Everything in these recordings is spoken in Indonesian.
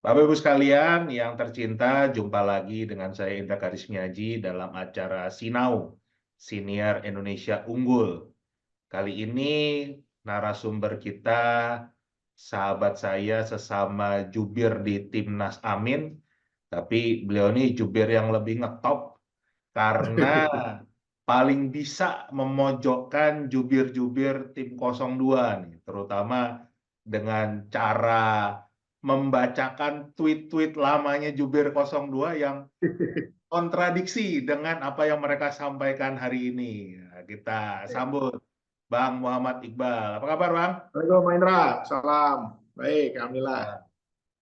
Bapak Ibu sekalian yang tercinta, jumpa lagi dengan saya Indra Karismiaji dalam acara Sinau, Senior Indonesia Unggul. Kali ini narasumber kita, sahabat saya sesama jubir di Timnas Amin, tapi beliau ini jubir yang lebih ngetop karena paling bisa memojokkan jubir-jubir tim 02 nih, terutama dengan cara membacakan tweet-tweet lamanya jubir 02 yang kontradiksi dengan apa yang mereka sampaikan hari ini. Nah, kita sambut Bang Muhammad Iqbal. Apa kabar, Bang? Halo, Mas Indra. Salam. Baik, Alhamdulillah. Nah,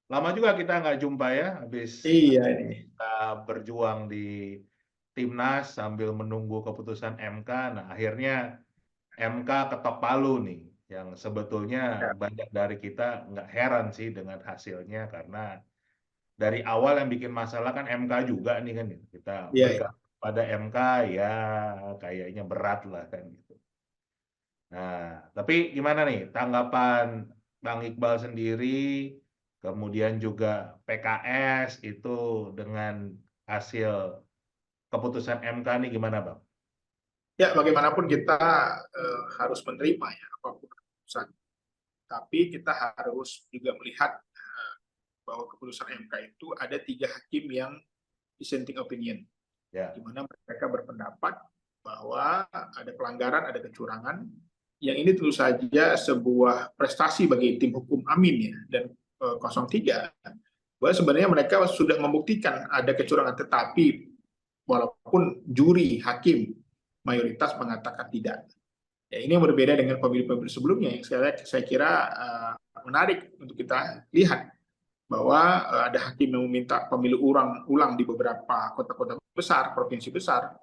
lama juga kita nggak jumpa ya, habis Iya ini. kita berjuang di Timnas sambil menunggu keputusan MK. Nah, akhirnya MK ketok palu nih, yang sebetulnya Ya, banyak dari kita nggak heran sih dengan hasilnya karena dari awal yang bikin masalah kan MK juga nih kan, kita iya, iya. bergantung pada MK ya kayaknya berat lah kan gitu. Nah, tapi gimana nih tanggapan Bang Iqbal sendiri, kemudian juga PKS itu dengan hasil keputusan MK nih gimana, Bang? Ya, bagaimanapun kita harus menerima ya apapun keputusan. Tapi kita harus juga melihat bahwa keputusan MK itu ada 3 hakim yang dissenting opinion, Ya, di mana mereka berpendapat bahwa ada pelanggaran, ada kecurangan. Yang ini tentu saja sebuah prestasi bagi tim hukum Amin ya dan 03, bahwa sebenarnya mereka sudah membuktikan ada kecurangan, tetapi walaupun juri hakim mayoritas mengatakan tidak. Ya, ini yang berbeda dengan pemilu-pemilu sebelumnya yang saya kira menarik untuk kita lihat bahwa ada hakim yang meminta pemilu ulang di beberapa kota-kota besar, provinsi besar.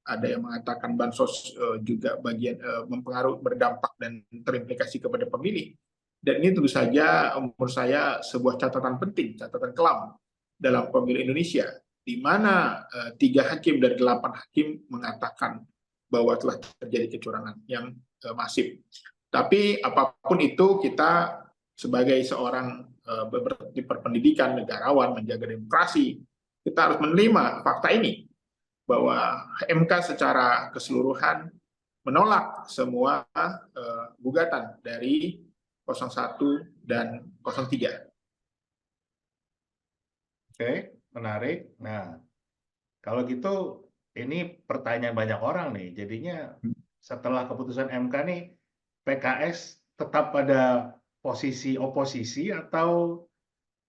Ada yang mengatakan bansos juga bagian mempengaruhi, berdampak dan terimplikasi kepada pemilih. Dan ini tentu saja menurut saya sebuah catatan penting, catatan kelam dalam pemilu Indonesia, di mana 3 hakim dari 8 hakim mengatakan bahwa telah terjadi kecurangan yang masif. Tapi apapun itu, kita sebagai seorang berpendidikan, negarawan, menjaga demokrasi, kita harus menerima fakta ini, bahwa MK secara keseluruhan menolak semua gugatan dari 01 dan 03. oke, menarik. Nah, kalau gitu ini pertanyaan banyak orang nih. Jadinya setelah keputusan MK nih, PKS tetap pada posisi oposisi atau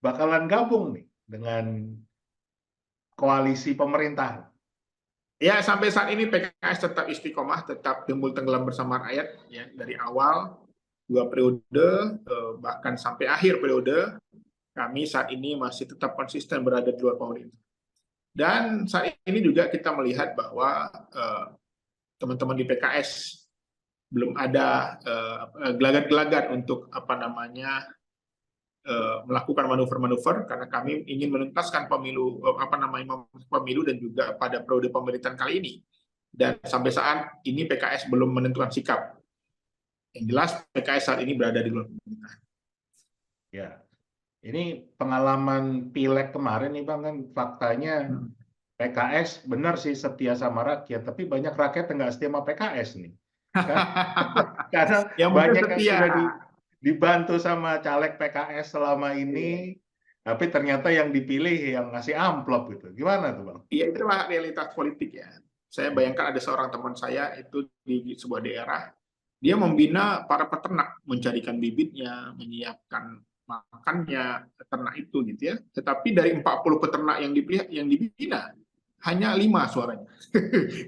bakalan gabung nih dengan koalisi pemerintah? Ya, sampai saat ini PKS tetap istiqomah, tetap timbul tenggelam bersama rakyat ya, dari awal 2 periode bahkan sampai akhir periode, kami saat ini masih tetap konsisten berada di luar pemerintah. Dan saat ini juga kita melihat bahwa teman-teman di PKS belum ada gelagat-gelagat untuk melakukan manuver-manuver, karena kami ingin menuntaskan pemilu dan juga pada periode pemerintahan kali ini. Dan sampai saat ini PKS belum menentukan sikap. Yang jelas PKS saat ini berada di luar pemerintahan. Ya, ini pengalaman pileg kemarin nih Bang, kan faktanya PKS benar sih setia sama rakyat, tapi banyak rakyat yang nggak setia sama PKS nih. Karena Yang mungkin banyak yang setia. sudah dibantu sama caleg PKS selama ini, tapi ternyata yang dipilih yang ngasih amplop gitu. Gimana tuh Bang? Ya, itulah realitas politik ya. Saya bayangkan ada seorang teman saya itu di sebuah daerah, dia membina para peternak, mencarikan bibitnya, menyiapkan makannya ternak itu gitu ya. Tetapi dari 40 peternak yang dibina, hanya 5 suaranya.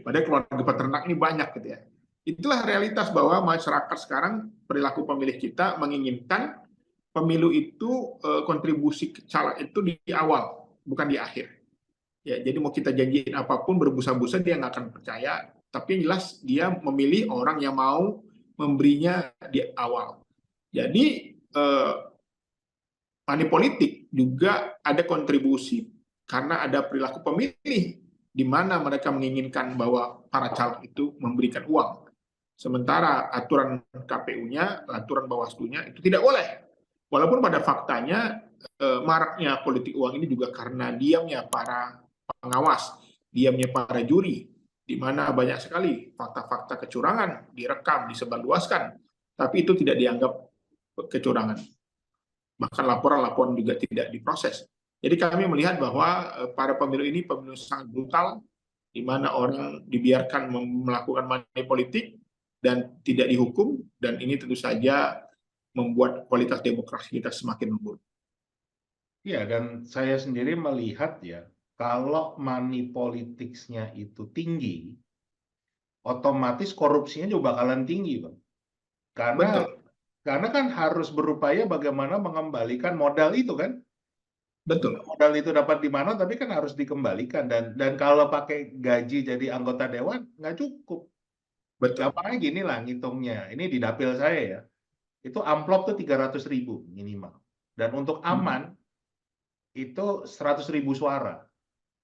Padahal keluarga peternak ini banyak gitu ya. Itulah realitas bahwa masyarakat sekarang, perilaku pemilih kita menginginkan pemilu itu kontribusi caleg itu di awal, bukan di akhir. Ya, jadi mau kita janjiin apapun, berbusa-busa dia nggak akan percaya. Tapi yang jelas dia memilih orang yang mau memberinya di awal. Jadi money politik juga ada kontribusi karena ada perilaku pemilih di mana mereka menginginkan bahwa para caleg itu memberikan uang. Sementara aturan KPU-nya, aturan Bawaslu-nya itu tidak boleh. Walaupun pada faktanya maraknya politik uang ini juga karena diamnya para pengawas, diamnya para juri, di mana banyak sekali fakta-fakta kecurangan direkam, disebarluaskan, tapi itu tidak dianggap kecurangan. Bahkan laporan-laporan juga tidak diproses. Jadi kami melihat bahwa para pemilu ini pemilu sangat brutal, di mana orang dibiarkan melakukan money politik dan tidak dihukum, dan ini tentu saja membuat kualitas demokrasi kita semakin memburuk. Iya, dan saya sendiri melihat ya, kalau money politicsnya itu tinggi, otomatis korupsinya juga bakalan tinggi, Bang. Karena Betul, kan harus berupaya bagaimana mengembalikan modal itu kan. betul. Modal itu dapat di mana, tapi kan harus dikembalikan. Dan kalau pakai gaji jadi anggota dewan, nggak cukup. Betul. Gampangnya gini lah ngitungnya. Ini di dapil saya ya. Itu amplop tuh 300.000 minimal. Dan untuk aman, itu 100.000 suara.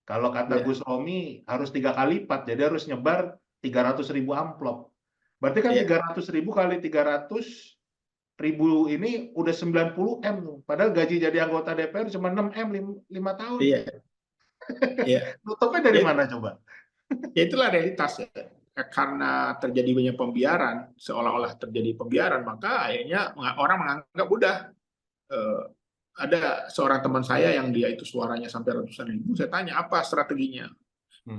Kalau kata Ya, Gus Romi harus 3 kali lipat, jadi harus nyebar 300.000 amplop. Berarti kan ya, 300.000 kali 300.000 ini udah 90 M. Padahal gaji jadi anggota DPR cuma 6 M 5 tahun. iya, iya. Nutupnya dari Ya, mana coba? ya itulah realitas ya. Karena terjadi banyak pembiaran, seolah-olah terjadi pembiaran, maka akhirnya orang menganggap udah. Eh, ada seorang teman saya yang dia itu suaranya sampai ratusan ribu, saya tanya apa strateginya.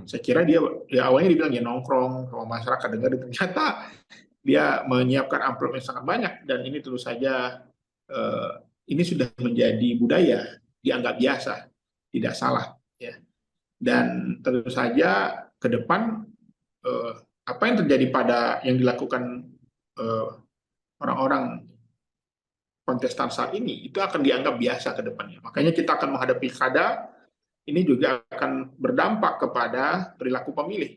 Saya kira dia ya awalnya dibilang ya nongkrong sama masyarakat dengar, ternyata dia menyiapkan amplop yang sangat banyak, dan ini tentu saja eh, ini sudah menjadi budaya, dianggap biasa, tidak salah ya. Dan tentu saja ke depan eh, apa yang terjadi pada yang dilakukan eh, orang-orang kontestan saat ini itu akan dianggap biasa ke depannya. Makanya kita akan menghadapi pilkada, ini juga akan berdampak kepada perilaku pemilih.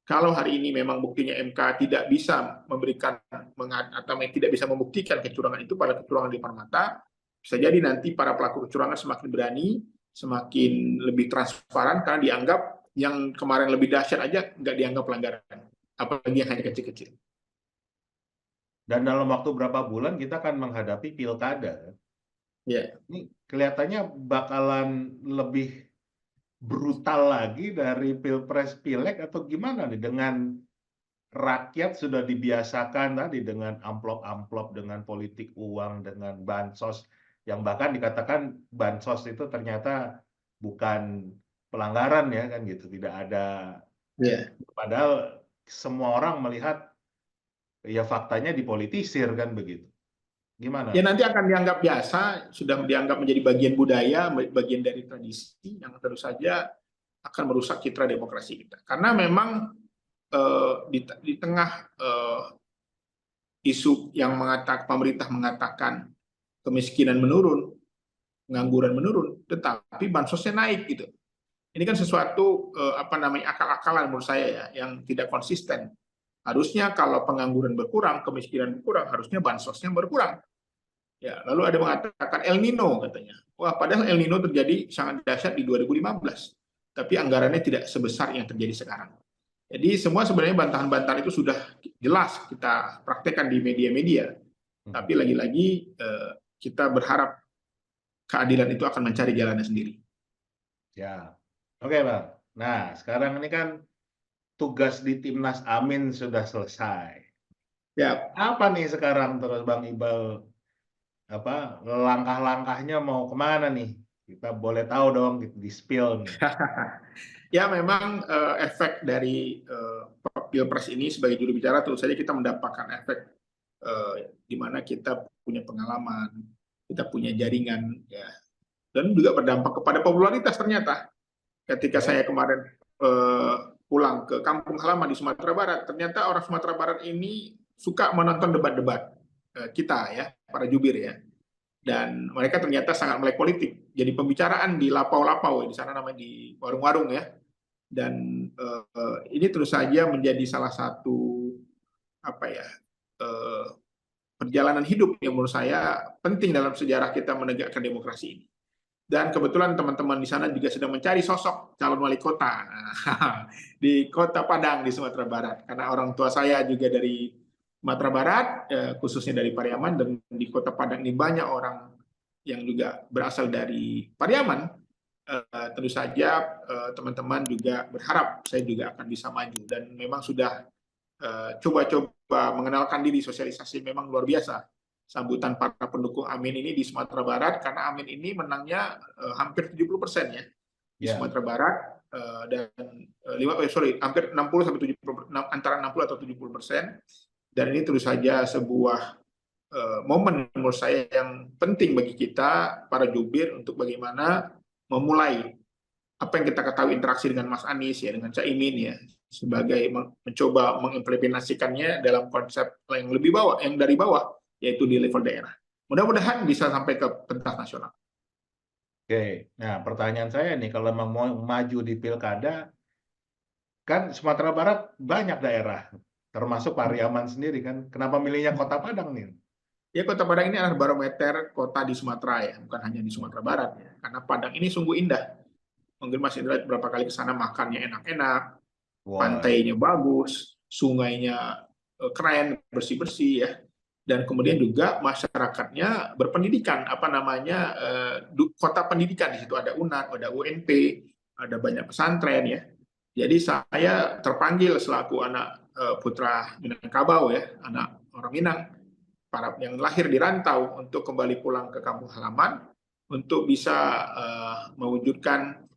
Kalau hari ini memang buktinya MK tidak bisa memberikan atau tidak bisa membuktikan kecurangan itu pada kecurangan di depan mata, bisa jadi nanti para pelaku kecurangan semakin berani, semakin lebih transparan, karena dianggap yang kemarin lebih dahsyat aja nggak dianggap pelanggaran, apalagi yang hanya kecil-kecil. Dan dalam waktu berapa bulan kita akan menghadapi pilkada. Ya, Ini kelihatannya bakalan lebih brutal lagi dari pilpres pileg atau gimana nih, dengan rakyat sudah dibiasakan tadi dengan amplop-amplop, dengan politik uang, dengan bansos, yang bahkan dikatakan bansos itu ternyata bukan pelanggaran ya kan gitu, tidak ada, ya. padahal semua orang melihat ya faktanya dipolitisir kan begitu. Ya Gimana? nanti akan dianggap biasa, sudah dianggap menjadi bagian budaya, bagian dari tradisi yang tentu saja akan merusak citra demokrasi kita. Karena memang di tengah isu yang pemerintah mengatakan kemiskinan menurun, pengangguran menurun, tetapi bansosnya naik gitu. Ini kan sesuatu akal-akalan menurut saya ya, yang tidak konsisten. Harusnya kalau pengangguran berkurang, kemiskinan berkurang, harusnya bansosnya berkurang. Ya, lalu ada mengatakan El Nino katanya. Wah, padahal El Nino terjadi sangat dahsyat di 2015, tapi anggarannya tidak sebesar yang terjadi sekarang. Jadi semua sebenarnya bantahan-bantahan itu sudah jelas kita praktekkan di media-media. Tapi lagi-lagi kita berharap keadilan itu akan mencari jalannya sendiri. Ya, oke Bang. Nah, sekarang ini kan tugas di Timnas Amin sudah selesai. Ya, Apa nih sekarang terus Bang Ibal, apa langkah-langkahnya mau kemana nih? Kita boleh tahu dong, di spill nih. ya memang efek dari pilpres ini sebagai juru bicara tentu saja kita mendapatkan efek di mana kita punya pengalaman, kita punya jaringan, ya, dan juga berdampak kepada popularitas ternyata. Ketika Oke. saya kemarin pulang ke kampung halaman di Sumatera Barat, ternyata orang Sumatera Barat ini suka menonton debat-debat kita ya, para jubir ya. Dan mereka ternyata sangat melek politik. Jadi pembicaraan di lapau-lapau, di sana namanya di warung-warung ya. Dan ini terus saja menjadi salah satu apa ya perjalanan hidup yang menurut saya penting dalam sejarah kita menegakkan demokrasi ini. Dan kebetulan teman-teman di sana juga sedang mencari sosok calon wali kota di Kota Padang di Sumatera Barat. Karena orang tua saya juga dari Sumatera Barat, khususnya dari Pariaman, dan di Kota Padang ini banyak orang yang juga berasal dari Pariaman, tentu saja teman-teman juga berharap saya juga akan bisa maju, dan memang sudah coba-coba mengenalkan diri, sosialisasi memang luar biasa. Sambutan para pendukung Amin ini di Sumatera Barat, karena Amin ini menangnya hampir 70% ya di Ya, Sumatera Barat, dan hampir 60 sampai 70, antara 60 atau 70%. Dan ini tentu saja sebuah momen menurut saya yang penting bagi kita para jubir untuk bagaimana memulai apa yang kita ketahui interaksi dengan Mas Anies ya, dengan Caimin ya, sebagai mencoba mengimplementasikannya dalam konsep yang lebih bawah, yang dari bawah, yaitu di level daerah. Mudah-mudahan bisa sampai ke pentas nasional. oke. Nah, pertanyaan saya nih, kalau memang mau maju di pilkada, kan Sumatera Barat banyak daerah, termasuk Pariaman sendiri kan. Kenapa milihnya Kota Padang nih? Ya, Kota Padang ini adalah barometer kota di Sumatera ya, bukan hanya di Sumatera Barat ya. Karena Padang ini sungguh indah. Mungkin Mas Indra beberapa kali ke sana, makannya enak-enak, Wah, pantainya bagus, sungainya keren, bersih-bersih ya. Dan kemudian oke. juga masyarakatnya berpendidikan, apa namanya, kota pendidikan, di situ ada UNAD, ada UNP, ada banyak pesantren ya. Jadi saya terpanggil selaku anak putra Minangkabau ya, anak orang Minang, para yang lahir di rantau, untuk kembali pulang ke kampung halaman untuk bisa mewujudkan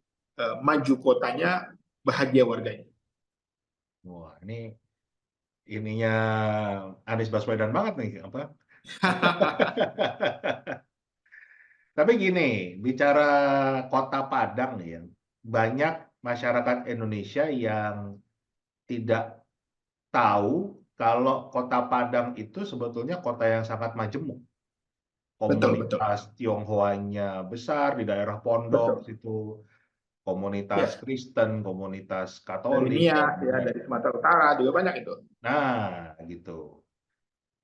maju kotanya, bahagia warganya. Wah, ini ininya Anies Baswedan banget nih, apa? Tapi gini, bicara Kota Padang nih ya, banyak masyarakat Indonesia yang tidak tahu kalau Kota Padang itu sebetulnya kota yang sangat majemuk. Betul, betul. Komunitas Tionghoanya besar di daerah Pondok Betul. situ, komunitas Ya, Kristen, komunitas dari Katolik dan Nias ya, lain-lain. dari Sumatera Utara juga banyak itu. Nah, gitu.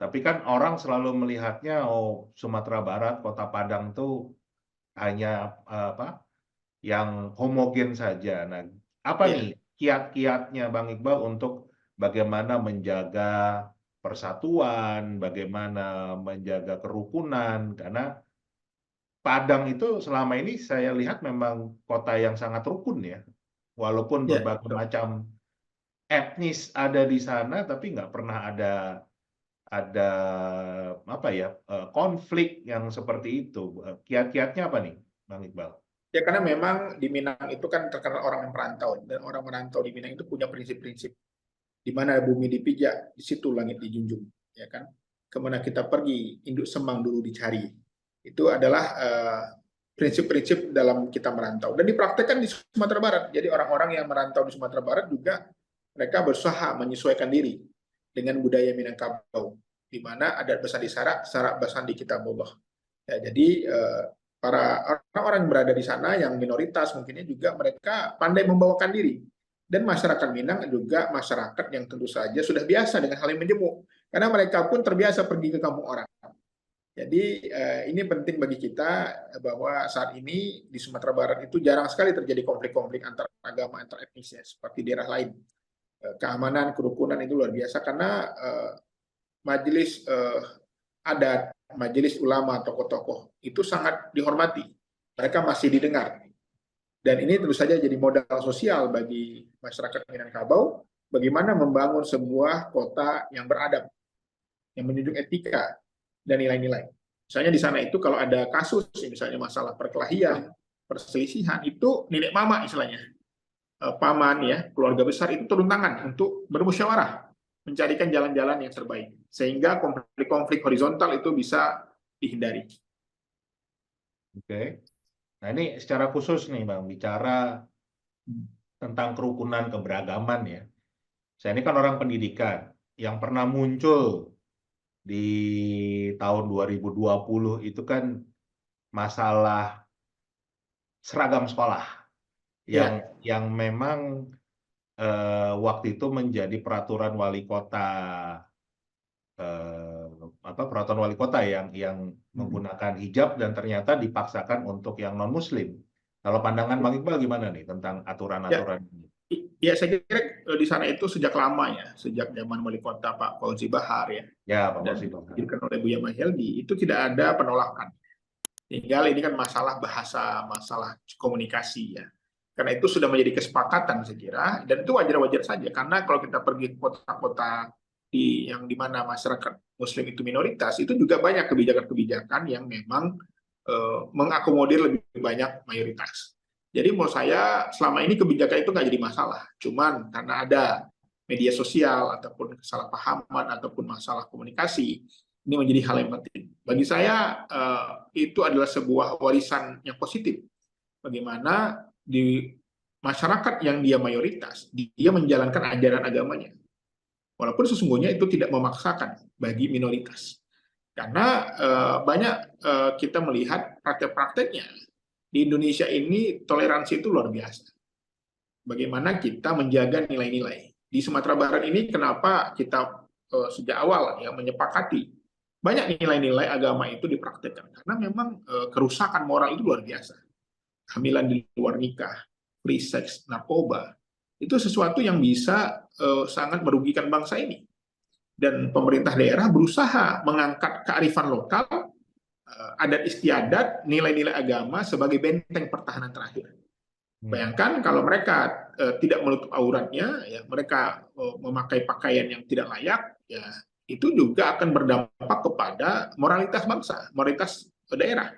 Tapi kan orang selalu melihatnya, oh Sumatera Barat, Kota Padang tuh hanya apa yang homogen saja. Nah, apa nih Ya, kiat-kiatnya Bang Iqbal untuk bagaimana menjaga persatuan, bagaimana menjaga kerukunan, karena Padang itu selama ini saya lihat memang kota yang sangat rukun ya, walaupun ya, berbagai betul. macam etnis ada di sana, tapi nggak pernah ada apa ya konflik yang seperti itu. Kiat-kiatnya apa nih, Bang Iqbal? Ya, karena memang di Minang itu kan terkenal orang yang merantau, dan orang merantau di Minang itu punya prinsip-prinsip. Di mana bumi dipijak, di situ langit dijunjung, ya kan? Kemana kita pergi, induk semang dulu dicari. Itu adalah prinsip-prinsip dalam kita merantau, dan dipraktekkan di Sumatera Barat. Jadi orang-orang yang merantau di Sumatera Barat juga mereka berusaha menyesuaikan diri dengan budaya Minangkabau, di mana adat Besandi Sarak, Sarak Basandi Kitabullah. Ya, jadi para orang-orang yang berada di sana yang minoritas mungkinnya juga mereka pandai membawakan diri. Dan masyarakat Minang juga masyarakat yang tentu saja sudah biasa dengan hal yang menjemuk, karena mereka pun terbiasa pergi ke kampung orang. Jadi ini penting bagi kita bahwa saat ini di Sumatera Barat itu jarang sekali terjadi konflik-konflik antar agama, antar etnis ya, seperti daerah lain. Keamanan, kerukunan itu luar biasa, karena majelis adat, majelis ulama, tokoh-tokoh itu sangat dihormati. Mereka masih didengar. Dan ini tentu saja jadi modal sosial bagi masyarakat Minangkabau, bagaimana membangun sebuah kota yang beradab, yang menjunjung etika dan nilai-nilai. Misalnya di sana itu kalau ada kasus, misalnya masalah perkelahian, perselisihan, itu nenek mama istilahnya, paman ya, keluarga besar itu turun tangan untuk bermusyawarah, mencarikan jalan-jalan yang terbaik, sehingga konflik-konflik horizontal itu bisa dihindari. Oke. Nah, ini secara khusus nih Bang, bicara tentang kerukunan keberagaman ya. Saya ini kan orang pendidikan yang pernah muncul di tahun 2020 itu kan masalah seragam sekolah yang Ya, yang memang waktu itu menjadi peraturan wali kota apa peraturan wali kota yang menggunakan hijab dan ternyata dipaksakan untuk yang non Muslim. Kalau pandangan Bang Iqbal gimana nih tentang ya, aturan-aturan ini? ya, saya kira di sana itu sejak lama ya, sejak zaman wali kota Pak Fauzi Bahar ya, Ya, Pak dan Fauzi Bang. dilakukan oleh Buya Mahyeldi, itu tidak ada penolakan. Tinggal ini kan masalah bahasa, masalah komunikasi ya. Karena itu sudah menjadi kesepakatan saya kira, dan itu wajar-wajar saja. Karena kalau kita pergi ke kota-kota yang dimana masyarakat Muslim itu minoritas, itu juga banyak kebijakan-kebijakan yang memang mengakomodir lebih banyak mayoritas. Jadi menurut saya selama ini kebijakan itu nggak jadi masalah. Cuman karena ada media sosial ataupun kesalahpahaman ataupun masalah komunikasi, ini menjadi hal yang penting. Bagi saya itu adalah sebuah warisan yang positif. Bagaimana di masyarakat yang dia mayoritas, dia menjalankan ajaran agamanya. Walaupun sesungguhnya itu tidak memaksakan bagi minoritas. Karena banyak kita melihat praktek-prakteknya di Indonesia ini toleransi itu luar biasa. Bagaimana kita menjaga nilai-nilai. Di Sumatera Barat ini kenapa kita sejak awal ya menyepakati banyak nilai-nilai agama itu dipraktekkan karena memang kerusakan moral itu luar biasa. Hamilan di luar nikah, free sex, narkoba, itu sesuatu yang bisa sangat merugikan bangsa ini. Dan pemerintah daerah berusaha mengangkat kearifan lokal, adat istiadat, nilai-nilai agama sebagai benteng pertahanan terakhir. Bayangkan kalau mereka tidak menutup auratnya, ya mereka memakai pakaian yang tidak layak, ya itu juga akan berdampak kepada moralitas bangsa, moralitas daerah.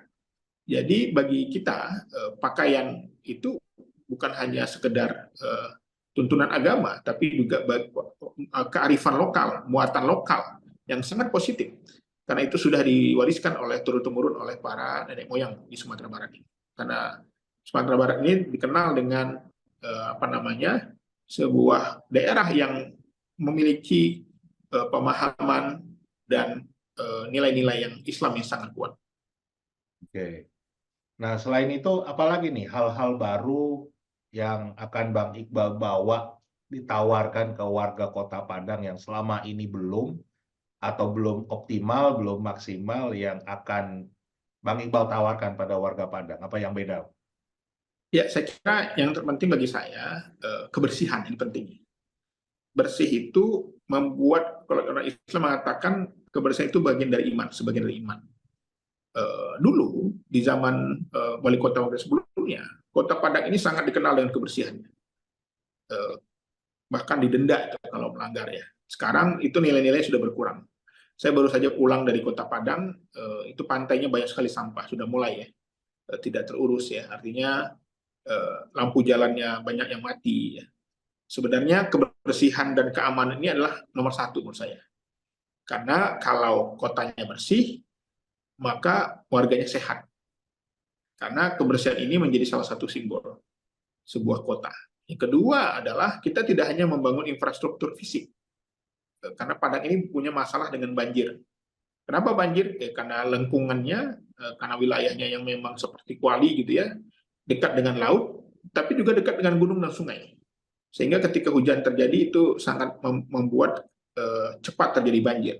Jadi bagi kita pakaian itu bukan hanya sekedar tuntunan agama, tapi juga kearifan lokal, muatan lokal yang sangat positif. Karena itu sudah diwariskan oleh turun-temurun oleh para nenek moyang di Sumatera Barat ini. Karena Sumatera Barat ini dikenal dengan sebuah daerah yang memiliki pemahaman dan nilai-nilai yang Islam yang sangat kuat. Oke. Nah, selain itu, apalagi nih hal-hal baru yang akan Bang Iqbal bawa ditawarkan ke warga Kota Padang yang selama ini belum atau belum optimal, belum maksimal yang akan Bang Iqbal tawarkan pada warga Padang? Apa yang beda? Ya, saya kira yang terpenting bagi saya kebersihan ini penting. Bersih itu membuat, kalau orang Islam mengatakan kebersihan itu bagian dari iman, sebagian dari iman. Dulu di zaman wali kota sebelumnya, Kota Padang ini sangat dikenal dengan kebersihannya. Bahkan didenda kalau melanggar ya. Sekarang itu nilai-nilai sudah berkurang. Saya baru saja pulang dari Kota Padang, itu pantainya banyak sekali sampah, sudah mulai ya tidak terurus ya. Artinya lampu jalannya banyak yang mati ya. Sebenarnya kebersihan dan keamanan ini adalah nomor satu menurut saya. Karena kalau kotanya bersih, maka warganya sehat. Karena kebersihan ini menjadi salah satu simbol sebuah kota. Yang kedua adalah kita tidak hanya membangun infrastruktur fisik. Karena Padang ini punya masalah dengan banjir. Kenapa banjir? Karena lengkungannya, karena wilayahnya yang memang seperti Kuali gitu ya, dekat dengan laut, tapi juga dekat dengan gunung dan sungai. Sehingga ketika hujan terjadi itu sangat membuat cepat terjadi banjir.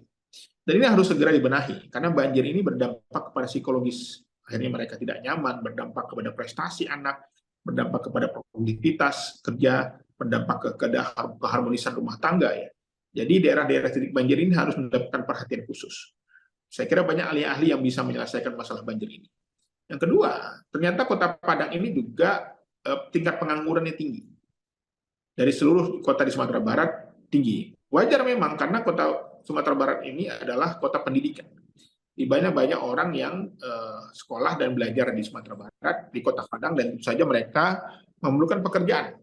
Dan ini harus segera dibenahi, karena banjir ini berdampak kepada psikologis. Akhirnya mereka tidak nyaman, berdampak kepada prestasi anak, berdampak kepada produktivitas kerja, berdampak kepada keharmonisan rumah tangga ya. Jadi daerah-daerah titik banjir ini harus mendapatkan perhatian khusus. Saya kira banyak ahli-ahli yang bisa menyelesaikan masalah banjir ini. Yang kedua, ternyata Kota Padang ini juga tingkat penganggurannya tinggi. Dari seluruh kota di Sumatera Barat tinggi. Wajar memang karena kota Sumatera Barat ini adalah kota pendidikan. Di banyak orang yang sekolah dan belajar di Sumatera Barat, di Kota Padang, dan tentu saja mereka memerlukan pekerjaan.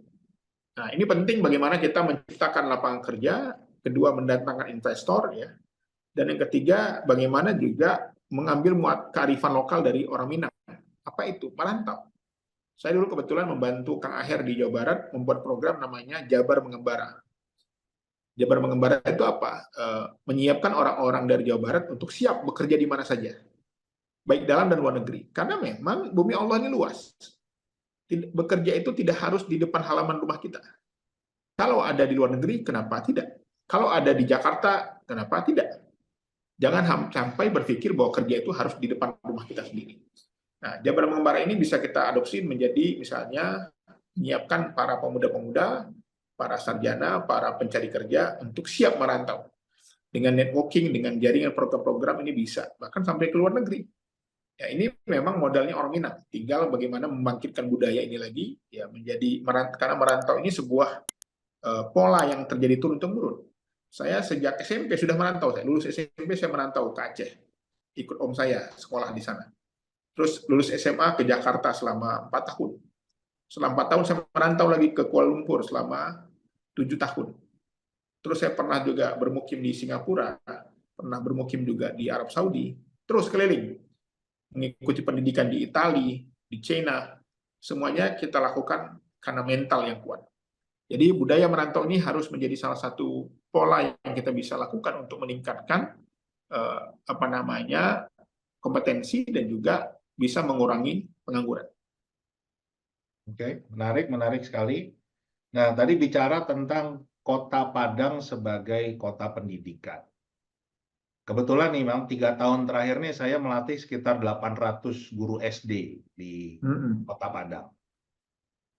Nah, ini penting bagaimana kita menciptakan lapangan kerja, kedua mendatangkan investor ya, dan yang ketiga bagaimana juga mengambil kearifan lokal dari orang Minang. Apa itu? Merantau. Saya dulu kebetulan membantu Kang Aher di Jawa Barat membuat program namanya Jabar Mengembara. Jabar Mengembara itu apa? Menyiapkan orang-orang dari Jawa Barat untuk siap bekerja di mana saja, baik dalam dan luar negeri. Karena memang bumi Allah ini luas. Bekerja itu tidak harus di depan halaman rumah kita. Kalau ada di luar negeri, kenapa tidak? Kalau ada di Jakarta, kenapa tidak? Jangan sampai berpikir bahwa kerja itu harus di depan rumah kita sendiri. Nah, Jabar Mengembara ini bisa kita adopsi menjadi misalnya menyiapkan para pemuda-pemuda, para sarjana, para pencari kerja untuk siap merantau. Dengan networking, dengan jaringan program-program ini bisa, bahkan sampai ke luar negeri. Ya, ini memang modalnya orang Minang. Tinggal bagaimana membangkitkan budaya ini lagi, ya menjadi karena merantau ini sebuah pola yang terjadi turun-temurun. Saya sejak SMP sudah merantau. Saya lulus SMP saya merantau ke Aceh, ikut om saya sekolah di sana. Terus lulus SMA ke Jakarta selama 4 tahun. Selama 4 tahun saya merantau lagi ke Kuala Lumpur selama 7 tahun. Terus saya pernah juga bermukim di Singapura, pernah bermukim juga di Arab Saudi. Terus keliling, mengikuti pendidikan di Italia, di China. Semuanya kita lakukan karena mental yang kuat. Jadi budaya merantau ini harus menjadi salah satu pola yang kita bisa lakukan untuk meningkatkan kompetensi dan juga bisa mengurangi pengangguran. Oke, menarik sekali. Nah, tadi bicara tentang Kota Padang sebagai kota pendidikan. Kebetulan nih, Bang, 3 tahun terakhir nih saya melatih sekitar 800 guru SD di Kota Padang.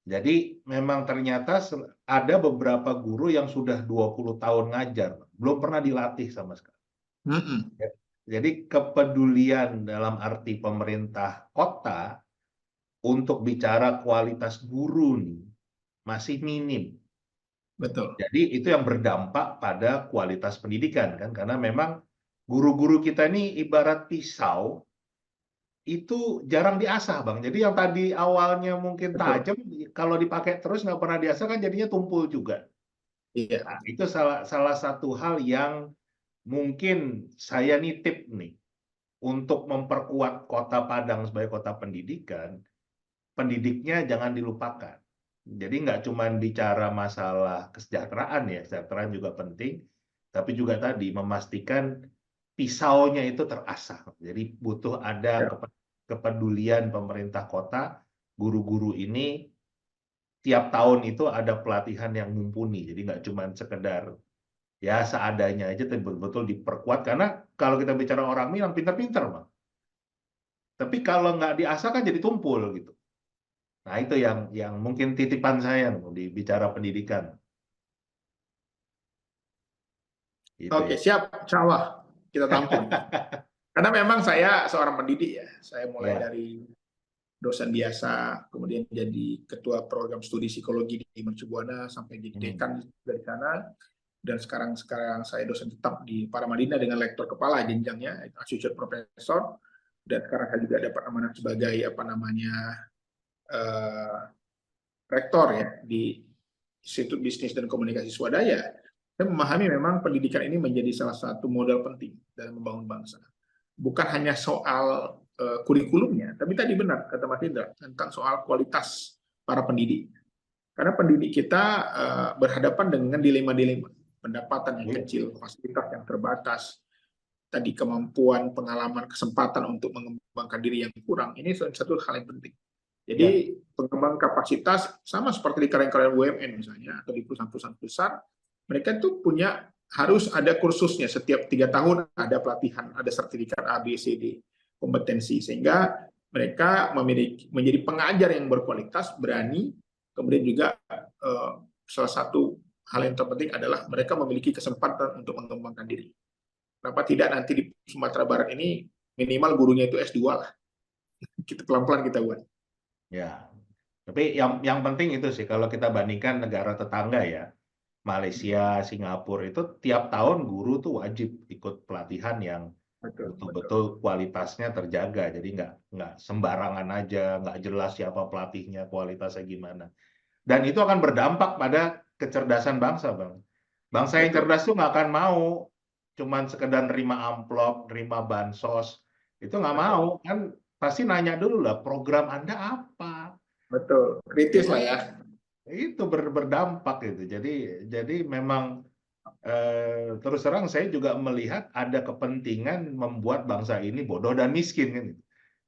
Jadi memang ternyata ada beberapa guru yang sudah 20 tahun ngajar, belum pernah dilatih sama sekali. Ya. Jadi kepedulian dalam arti pemerintah kota untuk bicara kualitas guru nih masih minim. Betul. Jadi itu yang berdampak pada kualitas pendidikan kan, karena memang guru-guru kita ini ibarat pisau itu jarang diasah, Bang. Jadi yang tadi awalnya mungkin Betul. tajam, kalau dipakai terus nggak pernah diasah kan jadinya tumpul juga. Iya. Nah, itu salah satu hal yang mungkin saya nitip nih untuk memperkuat Kota Padang sebagai kota pendidikan, pendidiknya jangan dilupakan. Jadi nggak cuma bicara masalah kesejahteraan ya, kesejahteraan juga penting, tapi juga tadi memastikan pisaunya itu terasah. Jadi butuh ada Ya. kepedulian pemerintah kota, guru-guru ini tiap tahun itu ada pelatihan yang mumpuni. Jadi nggak cuma sekedar ya seadanya aja, tapi betul-betul diperkuat. Karena kalau kita bicara orang Minang pintar-pintar, Bang. Tapi kalau nggak diasah kan jadi tumpul gitu. Nah itu yang mungkin titipan saya di bicara pendidikan. Gitu Oke, ya. siap. Insya Allah kita tampung. Karena memang saya seorang pendidik ya. Saya mulai Ya. dari dosen biasa, kemudian jadi ketua program studi psikologi di Mercubuana, sampai jadi dekan dari sana, dan sekarang saya dosen tetap di Paramadina dengan lektor kepala jenjangnya, associate professor, dan sekarang saya juga dapat amanah sebagai eh, rektor ya di Institut Bisnis dan Komunikasi Swadaya. Saya memahami memang pendidikan ini menjadi salah satu modal penting dalam membangun bangsa. Bukan hanya soal kurikulumnya, tapi tadi benar kata Mas Indra tentang soal kualitas para pendidik. Karena pendidik kita berhadapan dengan dilema-dilema, pendapatan yang kecil, fasilitas yang terbatas, tadi kemampuan, pengalaman, kesempatan untuk mengembangkan diri yang kurang. Ini satu hal yang penting. Jadi pengembangan kapasitas sama seperti di karyawan BUMN misalnya atau di perusahaan-perusahaan besar, mereka tuh harus ada kursusnya setiap 3 tahun, ada pelatihan, ada sertifikat A, B, C, D, kompetensi, sehingga mereka menjadi pengajar yang berkualitas, berani, kemudian juga salah satu hal yang terpenting adalah mereka memiliki kesempatan untuk mengembangkan diri. Kenapa tidak nanti di Sumatera Barat ini minimal gurunya itu S2 lah. Kita pelan-pelan kita buat. Ya. Tapi yang penting itu sih kalau kita bandingkan negara tetangga ya, Malaysia, Singapura itu tiap tahun guru tuh wajib ikut pelatihan yang Betul, betul. betul-betul kualitasnya terjaga. Jadi nggak sembarangan aja, nggak jelas siapa pelatihnya, kualitasnya gimana. Dan itu akan berdampak pada kecerdasan bangsa, Bang. Bangsa yang Betul. cerdas tuh nggak akan mau cuman sekedar nerima amplop, nerima bansos. Itu nggak Betul. mau. Kan pasti nanya dulu lah, program Anda apa? Betul. Ya Kritis lah kan? ya. Itu berdampak gitu. Jadi memang terus terang saya juga melihat ada kepentingan membuat bangsa ini bodoh dan miskin kan.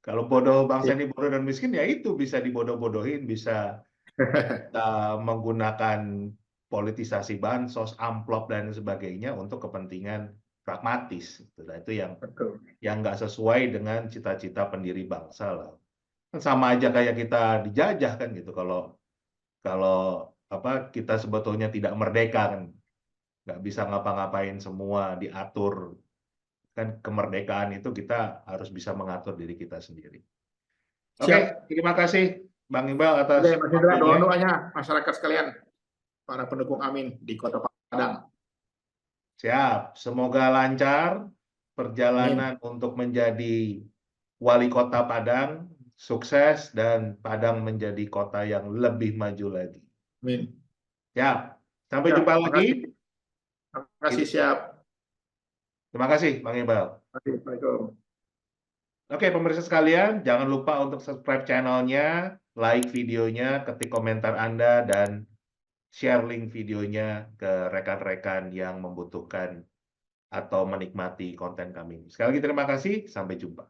Kalau bangsa ini bodoh dan miskin ya itu bisa dibodoh-bodohin, bisa kita menggunakan politisasi bansos, amplop dan sebagainya untuk kepentingan pragmatis. Nah, itu Betul. yang nggak sesuai dengan cita-cita pendiri bangsa lah. Kan sama aja kayak kita dijajah kan gitu. Kalau kalau apa kita sebetulnya tidak merdeka kan, nggak bisa ngapa-ngapain semua diatur. Kan kemerdekaan itu kita harus bisa mengatur diri kita sendiri. Oke, Siap. terima kasih Bang Iqbal atas Oke, Mas Indra, waktunya. doa-doanya masyarakat sekalian, para pendukung Amin di Kota Padang. Siap, semoga lancar perjalanan Amin. untuk menjadi wali kota Padang, sukses dan Padang menjadi kota yang lebih maju lagi. Amin. Siap, sampai Siap. jumpa Terima kasih. lagi. Terima kasih, siap. Terima kasih Bang Iqbal. Terima kasih. Assalamualaikum. Oke, pemirsa sekalian, jangan lupa untuk subscribe channelnya, like videonya, ketik komentar Anda, dan share link videonya ke rekan-rekan yang membutuhkan atau menikmati konten kami. Sekali lagi terima kasih, sampai jumpa.